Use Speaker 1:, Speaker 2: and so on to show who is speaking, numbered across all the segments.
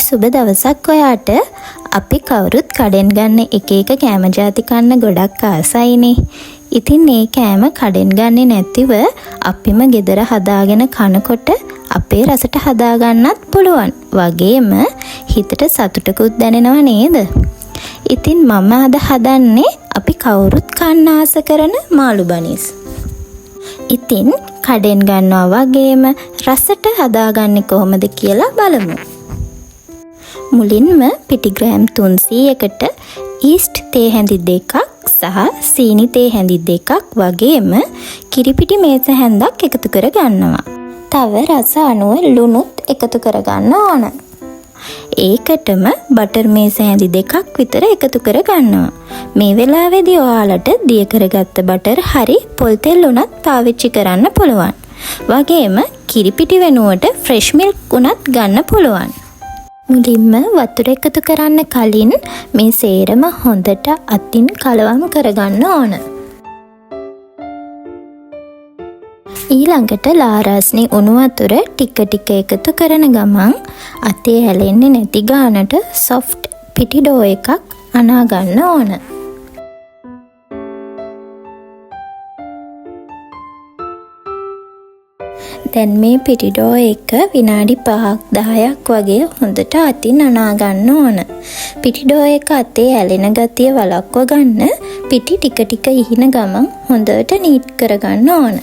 Speaker 1: සුබ දවසක් ඔයාට. අපි කවුරුත් කඩෙන් ගන්න එක එක කෑම ಜಾති කන්න ගොඩක් ආසයිනේ. ඉතින් මේ කෑම කඩෙන් ගන්නේ නැතිව අපිම ගෙදර හදාගෙන කනකොට අපේ රසට හදාගන්නත් පුළුවන්. වගේම හිතට සතුටකුත් දැනෙනව නේද? ඉතින් මම අද හදන්නේ අපි කවුරුත් කන්න ආස කරන මාළු බනිස්. ඉතින් කඩෙන් ගන්නවා වගේම රසට හදාගන්නේ කොහොමද කියලා බලමු. මුලින්ම පිටි ග්‍රෑම් 300කට ඊස්ට් තේ හැඳි 2ක් සහ සීනි තේ හැඳි 2ක් වගේම කිරිපිටි මේස හැන්දක් එකතු කර ගන්නවා. තව රස අනුව ලුණුත් එකතු කර ගන්න ඕන. ඒකටම බටර් මේස හැඳි 2ක් විතර එකතු කර ගන්නවා. මේ වෙලාවේදී ඔයාලට දිය කරගත්ත බටර් හරි පොල් තෙල් උනත් පාවිච්චි කරන්න පුළුවන්. වගේම කිරිපිටි වෙනුවට ෆ්‍රෙෂ් මිල්ක් උනත් ගන්න පුළුවන්. මුලින්ම වතුර එකතු කරන්න කලින් මේ සේරම හොඳට අතින් කලවම් කරගන්න ඕන. ඊළඟට ලාරාස්නි උණු වතුර ටික ටික එකතු කරන ගමන් අතේ ඇලෙන්නේ නැති ගානට සොෆ්ට් පිටි ඩෝ එකක් අනා ගන්න ඕන. දැන් මේ පිටි ඩෝ එක විනාඩි 5ක් 10ක් වගේ හොඳට අතින් අනා ගන්න ඕන. පිටි ඩෝ එක අතේ ඇලෙන ගතිය වළක්ව ගන්න පිටි ටික ටික ඉහින ගමන් හොඳට නීට් කරගන්න ඕන.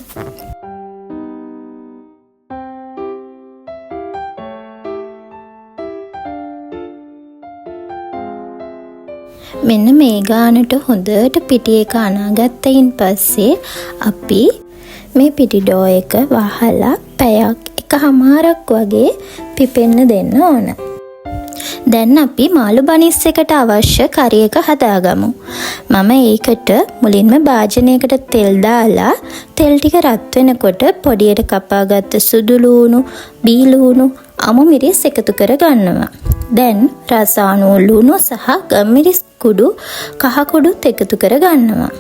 Speaker 1: මෙන්න මේ ගානට හොඳට පිටි එක අනාගත්තයින් පස්සේ අපි මේ පිටි ඩෝ එක වහලා පැයක් එකමාරක් වගේ පිපෙන්න දෙන්න ඕන. දැන් අපි මාළු බනිස් එකට අවශ්‍ය කරි එක හදාගමු. මම ඒකට මුලින්ම භාජනයකට තෙල් දාලා තෙල් ටික රත් වෙනකොට පොඩියට කපාගත්ත සුදු ලූණු, බී ලූණු, අමු මිරිස් එකතු කර ගන්නවා. දැන් රස අනුව ලුණු සහ ගම්මිරිස් කුඩු කහ කුඩුත් එකතු කර ගන්නවා.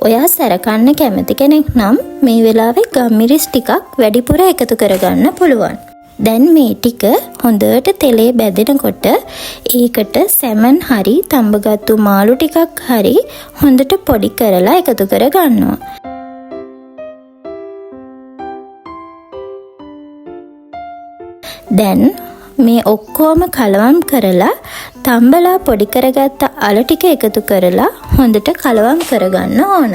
Speaker 1: ඔයා සැරකන්න කැමති කෙනෙක් නම් මේ වෙලාවේ ගම්මිරිස් ටිකක් වැඩිපුර එකතු කරගන්න පුළුවන්. දැන් මේ ටික හොඳට තෙලේ බැදෙනකොට ඒකට සැමන් හරි තඹගත්තු මාළු ටිකක් හරි හොඳට පොඩි කරලා එකතු කර ගන්නවා. දැන් මේ ඔක්කොම කලවම් කරලා තම්බලා පොඩි කරගත්ත අල ටික එකතු කරලා හොඳට කලවම් කරගන්න ඕන.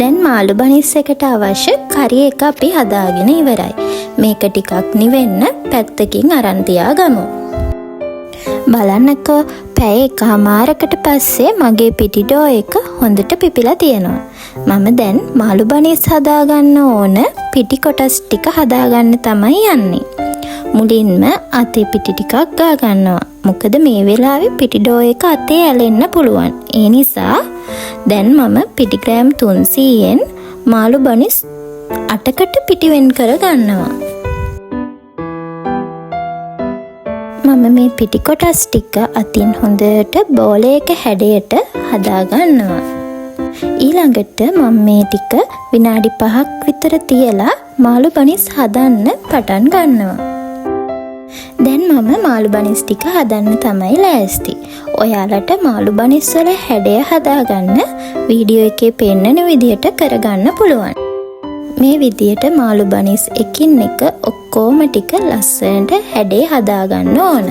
Speaker 1: දැන් මාළු බනිස් එකට අවශ්‍ය කරි එක අපි හදාගෙන ඉවරයි. මේක ටිකක් නිවෙන්න පැත්තකින් අරන් තියාගමු. බලන්නකෝ පැය එකමාරකට පස්සේ මගේ පිටි ඩෝ එක හොඳට පිපිලා තියෙනවා. මම දැන් මාළු බනිස් හදාගන්න ඕන පිටි කොටස් ටික හදාගන්න තමයි යන්නේ. මුලින්ම අතේ පිටි ටිකක් ගා ගන්නවා. මොකද මේ වෙලාවේ පිටි ඩෝ එක අතේ ඇලෙන්න පුළුවන්. ඒ නිසා දැන් මම පිටි ග්‍රෑම් 300න් මාළු බනිස් 8කට පිටි වෙන් කර ගන්නවා. මම මේ පිටි කොටස් ටික අතින් හොඳට බෝලයක හැඩයට හදා ගන්නවා. ඊළඟට මම මේ ටික විනාඩි 5ක් විතර තියලා මාළු බනිස් හදන්න පටන් ගන්නවා. දැන් මම මාළු බනිස් ටික හදන්න තමයි ලෑස්ති. ඔයාලට මාළු බනිස් වල හැඩය හදාගන්න වීඩියෝ එකේ පෙන්නන විදියට කරගන්න පුළුවන්. මේ විදියට මාළු බනිස් එකින් එක ඔක්කොම ටික ලස්සනට හැඩේ හදාගන්න ඕන.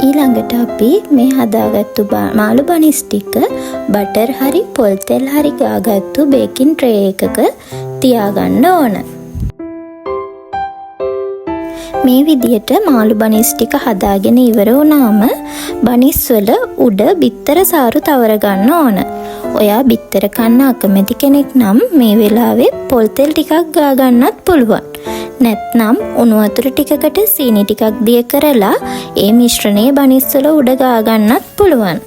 Speaker 1: ඊළඟට අපි මේ හදාගත්තු මාළු බනිස් ටික බටර් හරි පොල් තෙල් හරි ගාගත්තු බේකින් ට්‍රේ එකක තියාගන්න ඕන. මේ විදියට මාළු බනිස් ටික හදාගෙන ඉවර වුණාම බනිස් වල උඩ බිත්තර සාරු තවර ගන්න ඕන. ඔයා බිත්තර කන්න අකමැති කෙනෙක් නම් මේ වෙලාවේ පොල් තෙල් ටිකක් ගා ගන්නත් පුළුවන්. නැත්නම් උණු වතුර ටිකකට සීනි ටිකක් දිය කරලා ඒ මිශ්‍රණය බනිස් වල උඩ ගා ගන්නත් පුළුවන්.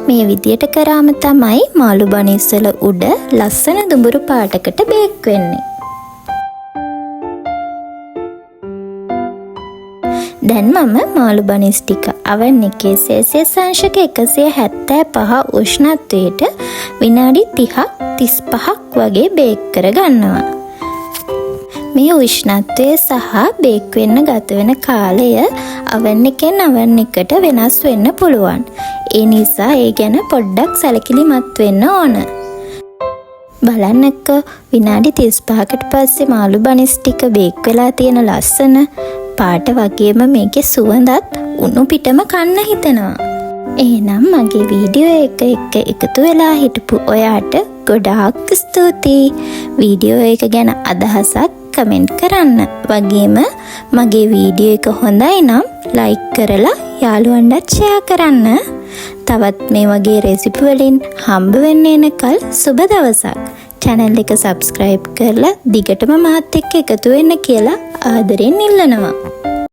Speaker 1: මේ විදියට කරාම තමයි මාළු බනිස් වල උඩ ලස්සන දුඹුරු පාටකට බේක් වෙන්නේ. දැන් මම මාළු බනිස් ටික oven එකේ සෙල්සියස් අංශක 175 උෂ්ණත්වයට විනාඩි 30ක් 35ක් වගේ බේක් කරගන්නවා. මේ උෂ්ණත්වය සහ බේක් වෙන්න ගත වෙන කාලය oven එකෙන් oven එකට වෙනස් වෙන්න පුළුවන්. ඒ නිසා ඒ ගැන පොඩ්ඩක් සැලකිලිමත් වෙන්න ඕන. බලන්නකෝ විනාඩි 35කට පස්සේ මාළු බනිස් ටික බේක් වෙලා තියෙන ලස්සන පාට වගේම මේකේ සුවඳත් උණු පිටම කන්න හිතෙනවා. එහෙනම් මගේ වීඩියෝ එක එකතු වෙලා හිටපු ඔයාට ගොඩාක් ස්තුතියි. වීඩියෝ එක ගැන අදහසක් කමෙන්ට් කරන්න. වගේම මගේ වීඩියෝ එක හොඳයි නම් ලයික් කරලා යාළුවන්ටත් ෂෙයා කරන්න. තවත් මේ වගේ රෙසිපි වලින් හම්බ වෙන්න එනකල් සුබ දවසක්. channel එක subscribe කරලා දිගටම මාත් එක්ක එකතු වෙන්න කියලා ආදරෙන් ඉල්ලනවා.